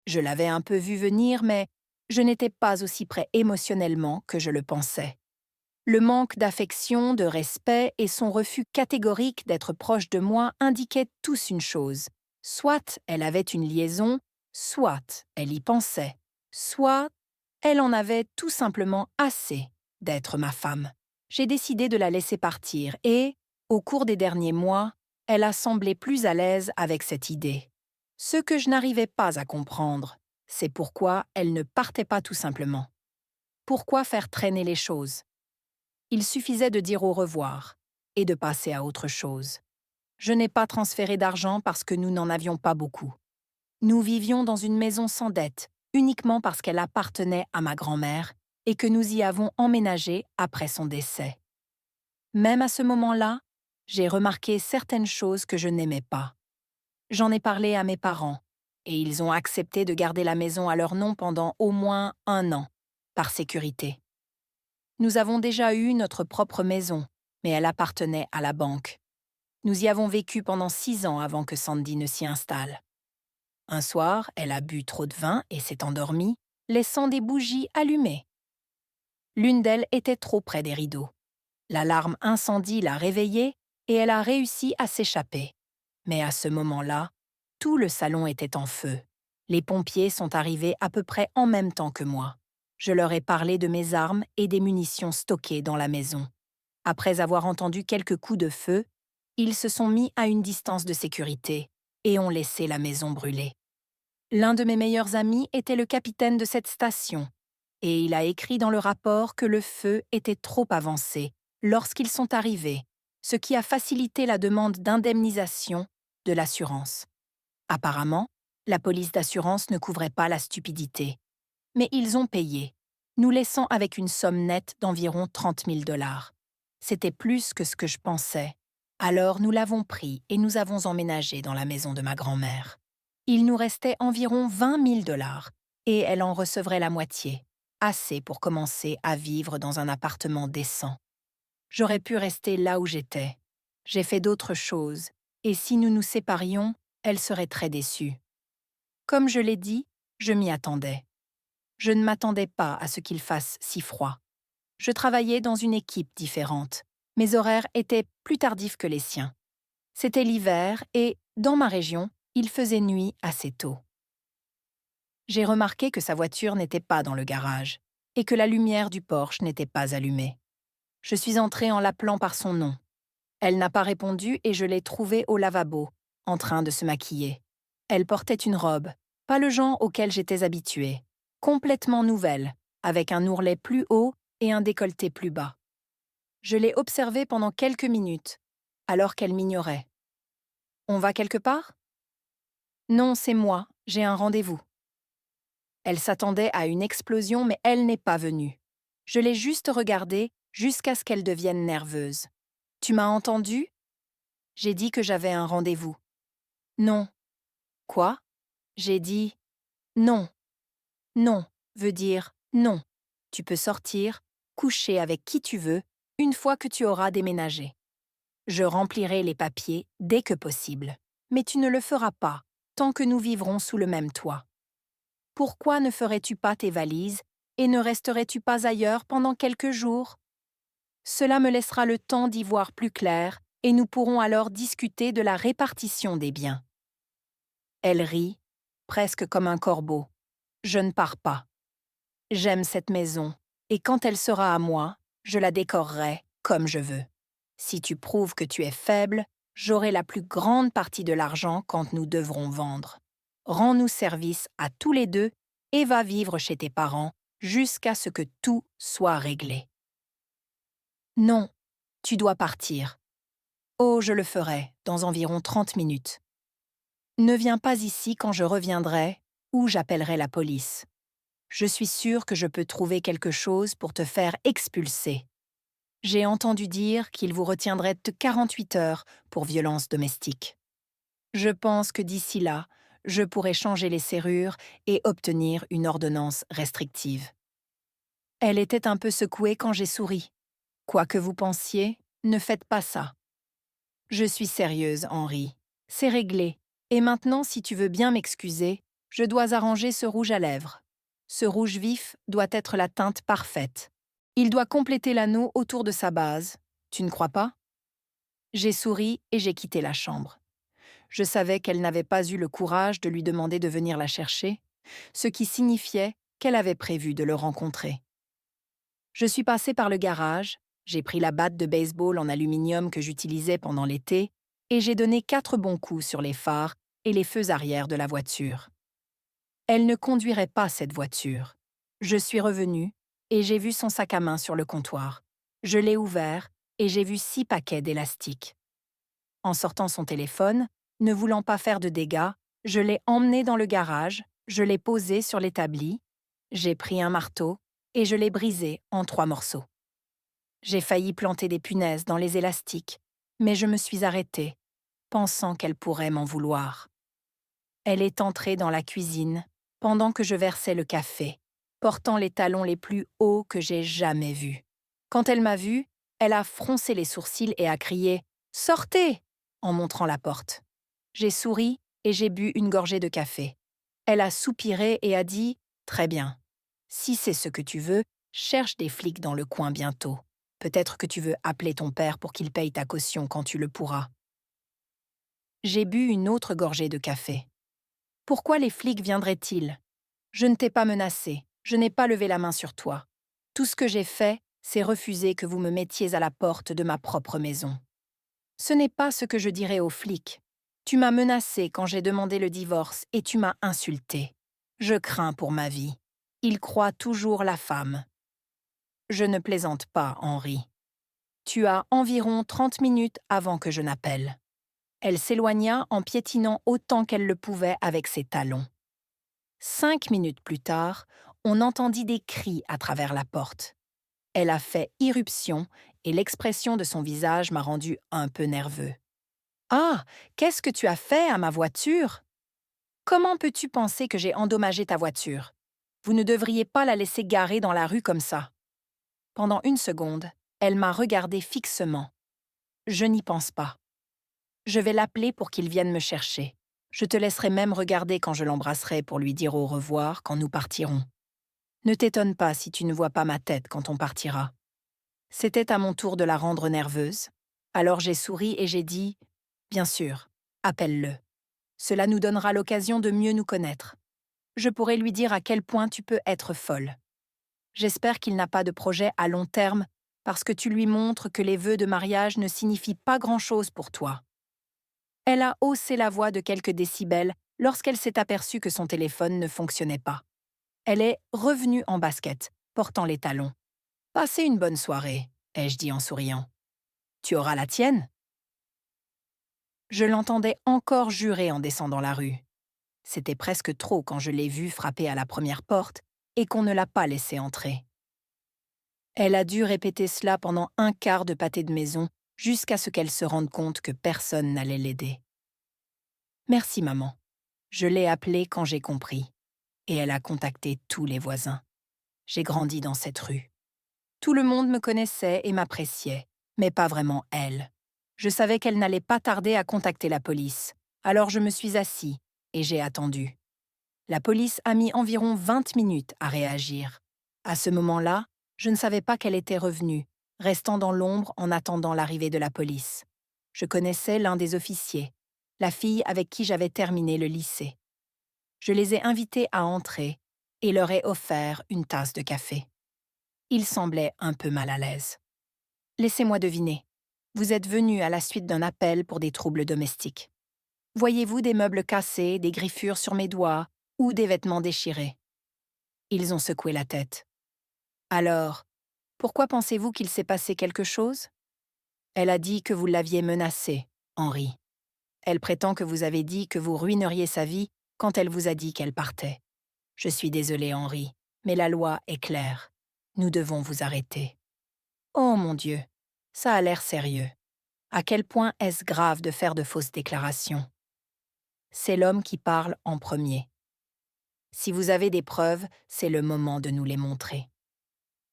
Je l'avais un peu vu venir, mais je n'étais pas aussi près émotionnellement que je le pensais. Le manque d'affection, de respect et son refus catégorique d'être proche de moi indiquaient tous une chose. Soit elle avait une liaison, soit elle y pensait, soit elle en avait tout simplement assez d'être ma femme. J'ai décidé de la laisser partir et, au cours des derniers mois, elle a semblé plus à l'aise avec cette idée. Ce que je n'arrivais pas à comprendre, c'est pourquoi elle ne partait pas tout simplement. Pourquoi faire traîner les choses? Il suffisait de dire au revoir et de passer à autre chose. Je n'ai pas transféré d'argent parce que nous n'en avions pas beaucoup. Nous vivions dans une maison sans dette, uniquement parce qu'elle appartenait à ma grand-mère et que nous y avons emménagé après son décès. Même à ce moment-là, j'ai remarqué certaines choses que je n'aimais pas. J'en ai parlé à mes parents, et ils ont accepté de garder la maison à leur nom pendant au moins 1 an, par sécurité. Nous avons déjà eu notre propre maison, mais elle appartenait à la banque. Nous y avons vécu pendant 6 ans avant que Sandy ne s'y installe. Un soir, elle a bu trop de vin et s'est endormie, laissant des bougies allumées. L'une d'elles était trop près des rideaux. L'alarme incendie l'a réveillée et elle a réussi à s'échapper. Mais à ce moment-là, tout le salon était en feu. Les pompiers sont arrivés à peu près en même temps que moi. Je leur ai parlé de mes armes et des munitions stockées dans la maison. Après avoir entendu quelques coups de feu, ils se sont mis à une distance de sécurité et ont laissé la maison brûler. L'un de mes meilleurs amis était le capitaine de cette station, et il a écrit dans le rapport que le feu était trop avancé lorsqu'ils sont arrivés, ce qui a facilité la demande d'indemnisation de l'assurance. Apparemment, la police d'assurance ne couvrait pas la stupidité, mais ils ont payé, nous laissant avec une somme nette d'environ 30 000 $. C'était plus que ce que je pensais. Alors nous l'avons pris et nous avons emménagé dans la maison de ma grand-mère. Il nous restait environ 20 000 $ et elle en recevrait la moitié, assez pour commencer à vivre dans un appartement décent. J'aurais pu rester là où j'étais. J'ai fait d'autres choses, et si nous nous séparions, elle serait très déçue. Comme je l'ai dit, je m'y attendais. Je ne m'attendais pas à ce qu'il fasse si froid. Je travaillais dans une équipe différente. Mes horaires étaient plus tardifs que les siens. C'était l'hiver et, dans ma région, il faisait nuit assez tôt. J'ai remarqué que sa voiture n'était pas dans le garage et que la lumière du Porsche n'était pas allumée. Je suis entrée en l'appelant par son nom. Elle n'a pas répondu et je l'ai trouvée au lavabo, en train de se maquiller. Elle portait une robe, pas le genre auquel j'étais habituée, complètement nouvelle, avec un ourlet plus haut et un décolleté plus bas. Je l'ai observée pendant quelques minutes, alors qu'elle m'ignorait. On va quelque part? Non, c'est moi, j'ai un rendez-vous. Elle s'attendait à une explosion, mais elle n'est pas venue. Je l'ai juste regardée jusqu'à ce qu'elle devienne nerveuse. Tu m'as entendu? J'ai dit que j'avais un rendez-vous. Non. Quoi? J'ai dit non. Non veut dire non. Tu peux sortir, coucher avec qui tu veux, une fois que tu auras déménagé. Je remplirai les papiers dès que possible. Mais tu ne le feras pas, tant que nous vivrons sous le même toit. Pourquoi ne ferais-tu pas tes valises et ne resterais-tu pas ailleurs pendant quelques jours? Cela me laissera le temps d'y voir plus clair et nous pourrons alors discuter de la répartition des biens. Elle rit, presque comme un corbeau. Je ne pars pas. J'aime cette maison, et quand elle sera à moi, je la décorerai comme je veux. Si tu prouves que tu es faible, j'aurai la plus grande partie de l'argent quand nous devrons vendre. Rends-nous service à tous les deux et va vivre chez tes parents jusqu'à ce que tout soit réglé. Non, tu dois partir. Oh, je le ferai, dans environ 30 minutes. Ne viens pas ici quand je reviendrai, ou j'appellerai la police. Je suis sûre que je peux trouver quelque chose pour te faire expulser. J'ai entendu dire qu'il vous retiendrait de 48 heures pour violence domestique. Je pense que d'ici là, je pourrai changer les serrures et obtenir une ordonnance restrictive. Elle était un peu secouée quand j'ai souri. Quoi que vous pensiez, ne faites pas ça. Je suis sérieuse, Henri. C'est réglé. Et maintenant, si tu veux bien m'excuser, Je dois arranger ce rouge à lèvres. Ce rouge vif doit être la teinte parfaite. Il doit compléter l'anneau autour de sa base. Tu ne crois pas? J'ai souri et j'ai quitté la chambre. Je savais qu'elle n'avait pas eu le courage de lui demander de venir la chercher, ce qui signifiait qu'elle avait prévu de le rencontrer. Je suis passée par le garage, j'ai pris la batte de baseball en aluminium que j'utilisais pendant l'été et j'ai donné 4 bons coups sur les phares et les feux arrière de la voiture. Elle ne conduirait pas cette voiture. Je suis revenue et j'ai vu son sac à main sur le comptoir. Je l'ai ouvert et j'ai vu 6 paquets d'élastiques. En sortant son téléphone, ne voulant pas faire de dégâts, je l'ai emmené dans le garage, je l'ai posé sur l'établi, j'ai pris un marteau et je l'ai brisé en 3 morceaux. J'ai failli planter des punaises dans les élastiques, mais je me suis arrêtée, pensant qu'elle pourrait m'en vouloir. Elle est entrée dans la cuisine pendant que je versais le café, portant les talons les plus hauts que j'ai jamais vus. Quand elle m'a vue, elle a froncé les sourcils et a crié « Sortez !» en montrant la porte. J'ai souri et j'ai bu une gorgée de café. Elle a soupiré et a dit « Très bien. Si c'est ce que tu veux, cherche des flics dans le coin bientôt. Peut-être que tu veux appeler ton père pour qu'il paye ta caution quand tu le pourras. » J'ai bu une autre gorgée de café. Pourquoi les flics viendraient-ils? Je ne t'ai pas menacé, je n'ai pas levé la main sur toi. Tout ce que j'ai fait, c'est refuser que vous me mettiez à la porte de ma propre maison. Ce n'est pas ce que je dirais aux flics. Tu m'as menacé quand j'ai demandé le divorce et tu m'as insulté. Je crains pour ma vie. Ils croient toujours la femme. Je ne plaisante pas, Henri. Tu as environ 30 minutes avant que je n'appelle. Elle s'éloigna en piétinant autant qu'elle le pouvait avec ses talons. 5 minutes plus tard, on entendit des cris à travers la porte. Elle a fait irruption et l'expression de son visage m'a rendu un peu nerveux. « Ah, qu'est-ce que tu as fait à ma voiture? Comment peux-tu penser que j'ai endommagé ta voiture? Vous ne devriez pas la laisser garer dans la rue comme ça. » Pendant une seconde, elle m'a regardé fixement. Je n'y pense pas. Je vais l'appeler pour qu'il vienne me chercher. Je te laisserai même regarder quand je l'embrasserai pour lui dire au revoir quand nous partirons. Ne t'étonne pas si tu ne vois pas ma tête quand on partira. C'était à mon tour de la rendre nerveuse. Alors j'ai souri et j'ai dit « Bien sûr, appelle-le. Cela nous donnera l'occasion de mieux nous connaître. Je pourrai lui dire à quel point tu peux être folle. J'espère qu'il n'a pas de projet à long terme parce que tu lui montres que les vœux de mariage ne signifient pas grand-chose pour toi. » Elle a haussé la voix de quelques décibels lorsqu'elle s'est aperçue que son téléphone ne fonctionnait pas. Elle est revenue en basket, portant les talons. « Passez une bonne soirée, » ai-je dit en souriant. « Tu auras la tienne ?» Je l'entendais encore jurer en descendant la rue. C'était presque trop quand je l'ai vue frapper à la première porte et qu'on ne l'a pas laissée entrer. Elle a dû répéter cela pendant un quart de pâté de maison jusqu'à ce qu'elle se rende compte que personne n'allait l'aider. Merci, maman. Je l'ai appelée quand j'ai compris. Et elle a contacté tous les voisins. J'ai grandi dans cette rue. Tout le monde me connaissait et m'appréciait, mais pas vraiment elle. Je savais qu'elle n'allait pas tarder à contacter la police. Alors je me suis assis et j'ai attendu. La police a mis environ 20 minutes à réagir. À ce moment-là, je ne savais pas qu'elle était revenue, restant dans l'ombre en attendant l'arrivée de la police. Je connaissais l'un des officiers, la fille avec qui j'avais terminé le lycée. Je les ai invités à entrer et leur ai offert une tasse de café. Ils semblaient un peu mal à l'aise. « Laissez-moi deviner. Vous êtes venu à la suite d'un appel pour des troubles domestiques. Voyez-vous des meubles cassés, des griffures sur mes doigts ou des vêtements déchirés ?» Ils ont secoué la tête. « Alors, pourquoi pensez-vous qu'il s'est passé quelque chose ?» Elle a dit que vous l'aviez menacée, Henri. Elle prétend que vous avez dit que vous ruineriez sa vie quand elle vous a dit qu'elle partait. Je suis désolée, Henri, mais la loi est claire. Nous devons vous arrêter. Oh mon Dieu, ça a l'air sérieux. À quel point est-ce grave de faire de fausses déclarations? C'est l'homme qui parle en premier. Si vous avez des preuves, c'est le moment de nous les montrer.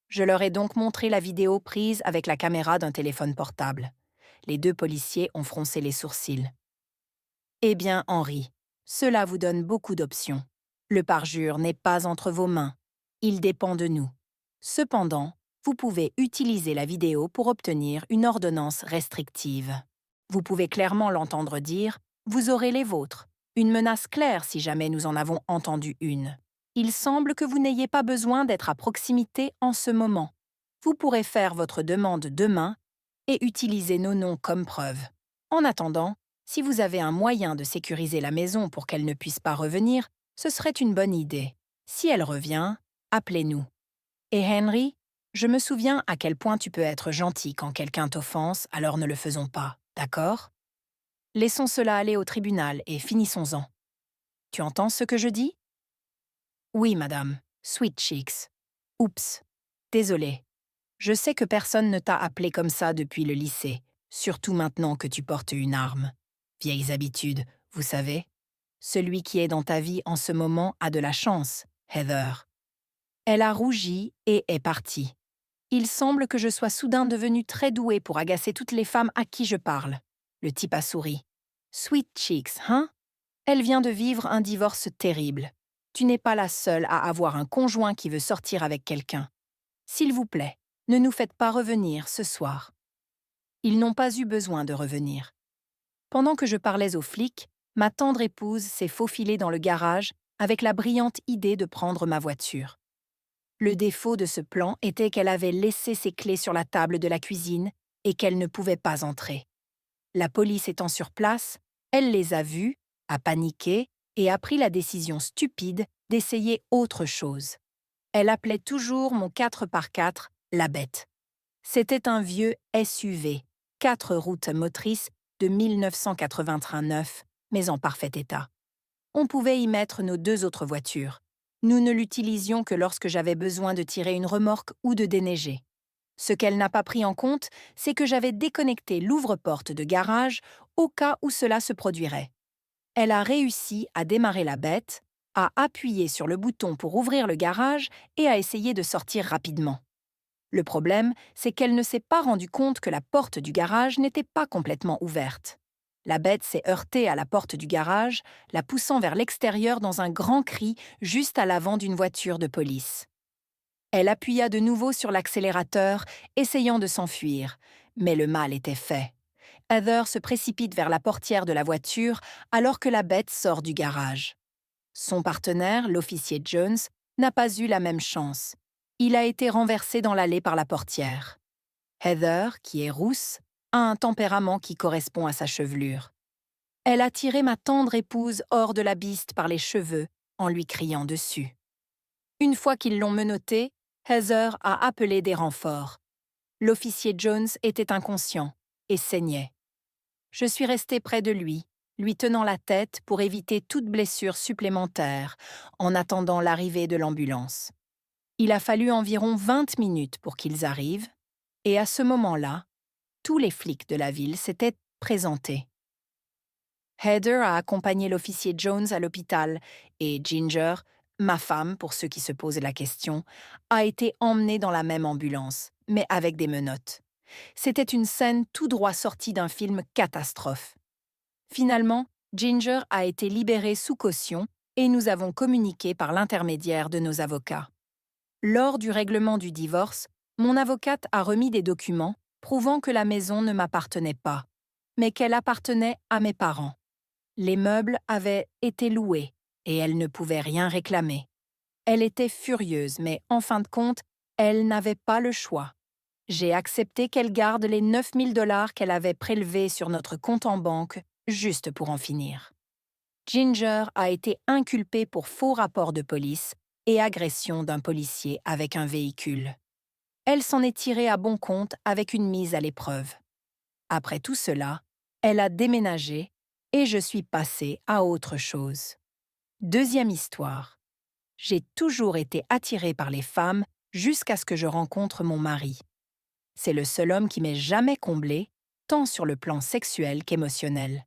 Je leur ai donc montré la vidéo prise avec la caméra d'un téléphone portable. Les 2 policiers ont froncé les sourcils. Eh bien, Henri, cela vous donne beaucoup d'options. Le parjure n'est pas entre vos mains. Il dépend de nous. Cependant, vous pouvez utiliser la vidéo pour obtenir une ordonnance restrictive. Vous pouvez clairement l'entendre dire « Vous aurez les vôtres », une menace claire si jamais nous en avons entendu une. Il semble que vous n'ayez pas besoin d'être à proximité en ce moment. Vous pourrez faire votre demande demain et utiliser nos noms comme preuve. En attendant, si vous avez un moyen de sécuriser la maison pour qu'elle ne puisse pas revenir, ce serait une bonne idée. Si elle revient, appelez-nous. Et Henry, je me souviens à quel point tu peux être gentil quand quelqu'un t'offense, alors ne le faisons pas, d'accord? Laissons cela aller au tribunal et finissons-en. Tu entends ce que je dis? Oui, madame. Sweet Cheeks. Oups. Désolé. Je sais que personne ne t'a appelé comme ça depuis le lycée, surtout maintenant que tu portes une arme. Vieilles habitudes, vous savez. Celui qui est dans ta vie en ce moment a de la chance, Heather. Elle a rougi et est partie. Il semble que je sois soudain devenue très douée pour agacer toutes les femmes à qui je parle. Le type a souri. Sweet Cheeks, hein? Elle vient de vivre un divorce terrible. Tu n'es pas la seule à avoir un conjoint qui veut sortir avec quelqu'un. S'il vous plaît, ne nous faites pas revenir ce soir. Ils n'ont pas eu besoin de revenir. Pendant que je parlais aux flics, ma tendre épouse s'est faufilée dans le garage avec la brillante idée de prendre ma voiture. Le défaut de ce plan était qu'elle avait laissé ses clés sur la table de la cuisine et qu'elle ne pouvait pas entrer. La police étant sur place, elle les a vus, a paniqué et a pris la décision stupide d'essayer autre chose. Elle appelait toujours mon 4x4 la bête. C'était un vieux SUV, 4 roues motrices de 1989, mais en parfait état. On pouvait y mettre nos 2 autres voitures. Nous ne l'utilisions que lorsque j'avais besoin de tirer une remorque ou de déneiger. Ce qu'elle n'a pas pris en compte, c'est que j'avais déconnecté l'ouvre-porte de garage au cas où cela se produirait. Elle a réussi à démarrer la bête, à appuyer sur le bouton pour ouvrir le garage et à essayer de sortir rapidement. Le problème, c'est qu'elle ne s'est pas rendue compte que la porte du garage n'était pas complètement ouverte. La bête s'est heurtée à la porte du garage, la poussant vers l'extérieur dans un grand cri juste à l'avant d'une voiture de police. Elle appuya de nouveau sur l'accélérateur, essayant de s'enfuir, mais le mal était fait. Heather se précipite vers la portière de la voiture alors que la bête sort du garage. Son partenaire, l'officier Jones, n'a pas eu la même chance. Il a été renversé dans l'allée par la portière. Heather, qui est rousse, a un tempérament qui correspond à sa chevelure. Elle a tiré ma tendre épouse hors de la biste par les cheveux en lui criant dessus. Une fois qu'ils l'ont menottée, Heather a appelé des renforts. L'officier Jones était inconscient et saignait. Je suis restée près de lui, lui tenant la tête pour éviter toute blessure supplémentaire, en attendant l'arrivée de l'ambulance. Il a fallu environ 20 minutes pour qu'ils arrivent, et à ce moment-là, tous les flics de la ville s'étaient présentés. Heather a accompagné l'officier Jones à l'hôpital, et Ginger, ma femme pour ceux qui se posent la question, a été emmenée dans la même ambulance, mais avec des menottes. C'était une scène tout droit sortie d'un film catastrophe. Finalement, Ginger a été libérée sous caution et nous avons communiqué par l'intermédiaire de nos avocats. Lors du règlement du divorce, mon avocate a remis des documents prouvant que la maison ne m'appartenait pas, mais qu'elle appartenait à mes parents. Les meubles avaient été loués et elle ne pouvait rien réclamer. Elle était furieuse, mais en fin de compte, elle n'avait pas le choix. J'ai accepté qu'elle garde les 9 000 $ qu'elle avait prélevés sur notre compte en banque, juste pour en finir. Ginger a été inculpée pour faux rapport de police et agression d'un policier avec un véhicule. Elle s'en est tirée à bon compte avec une mise à l'épreuve. Après tout cela, elle a déménagé et je suis passée à autre chose. Deuxième histoire. J'ai toujours été attirée par les femmes jusqu'à ce que je rencontre mon mari. C'est le seul homme qui m'ait jamais comblée, tant sur le plan sexuel qu'émotionnel.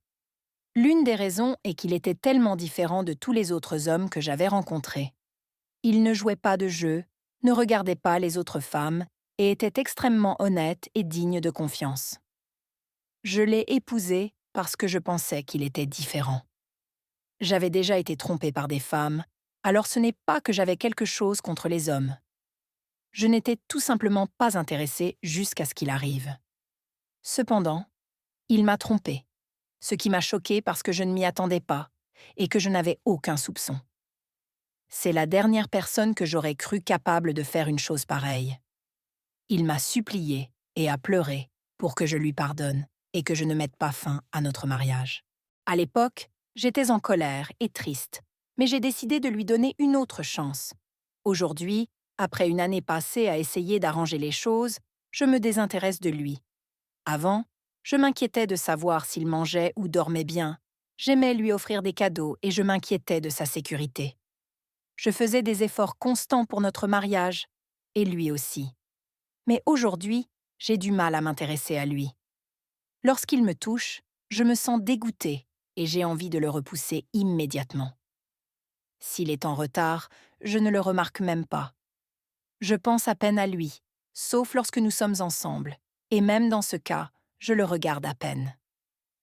L'une des raisons est qu'il était tellement différent de tous les autres hommes que j'avais rencontrés. Il ne jouait pas de jeu, ne regardait pas les autres femmes et était extrêmement honnête et digne de confiance. Je l'ai épousé parce que je pensais qu'il était différent. J'avais déjà été trompée par des femmes, Alors ce n'est pas que j'avais quelque chose contre les hommes. Je n'étais tout simplement pas intéressée jusqu'à ce qu'il arrive. Cependant, il m'a trompée, ce qui m'a choquée parce que je ne m'y attendais pas et que je n'avais aucun soupçon. C'est la dernière personne que j'aurais cru capable de faire une chose pareille. Il m'a supplié et a pleuré pour que je lui pardonne et que je ne mette pas fin à notre mariage. À l'époque, j'étais en colère et triste, mais j'ai décidé de lui donner une autre chance. Aujourd'hui, après une année passée à essayer d'arranger les choses, je me désintéresse de lui. Avant, je m'inquiétais de savoir s'il mangeait ou dormait bien. J'aimais lui offrir des cadeaux et je m'inquiétais de sa sécurité. Je faisais des efforts constants pour notre mariage, et lui aussi. Mais aujourd'hui, j'ai du mal à m'intéresser à lui. Lorsqu'il me touche, je me sens dégoûtée et j'ai envie de le repousser immédiatement. S'il est en retard, je ne le remarque même pas. Je pense à peine à lui, sauf lorsque nous sommes ensemble, et même dans ce cas, je le regarde à peine.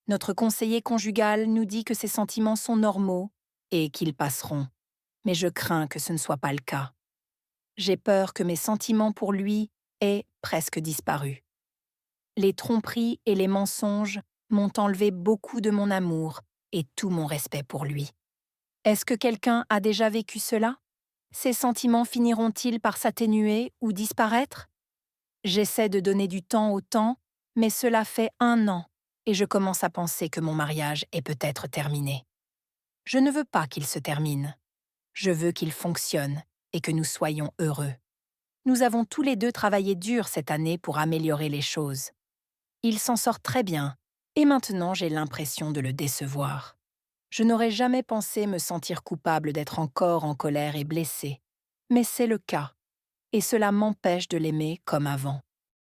Notre conseiller conjugal nous dit que ses sentiments sont normaux et qu'ils passeront, mais je crains que ce ne soit pas le cas. J'ai peur que mes sentiments pour lui aient presque disparu. Les tromperies et les mensonges m'ont enlevé beaucoup de mon amour et tout mon respect pour lui. Est-ce que quelqu'un a déjà vécu cela? Ces sentiments finiront-ils par s'atténuer ou disparaître? J'essaie de donner du temps au temps, mais cela fait 1 an et je commence à penser que mon mariage est peut-être terminé. Je ne veux pas qu'il se termine. Je veux qu'il fonctionne et que nous soyons heureux. Nous avons tous les deux travaillé dur cette année pour améliorer les choses. Il s'en sort très bien, et maintenant j'ai l'impression de le décevoir. Je n'aurais jamais pensé me sentir coupable d'être encore en colère et blessée. Mais c'est le cas, et cela m'empêche de l'aimer comme avant.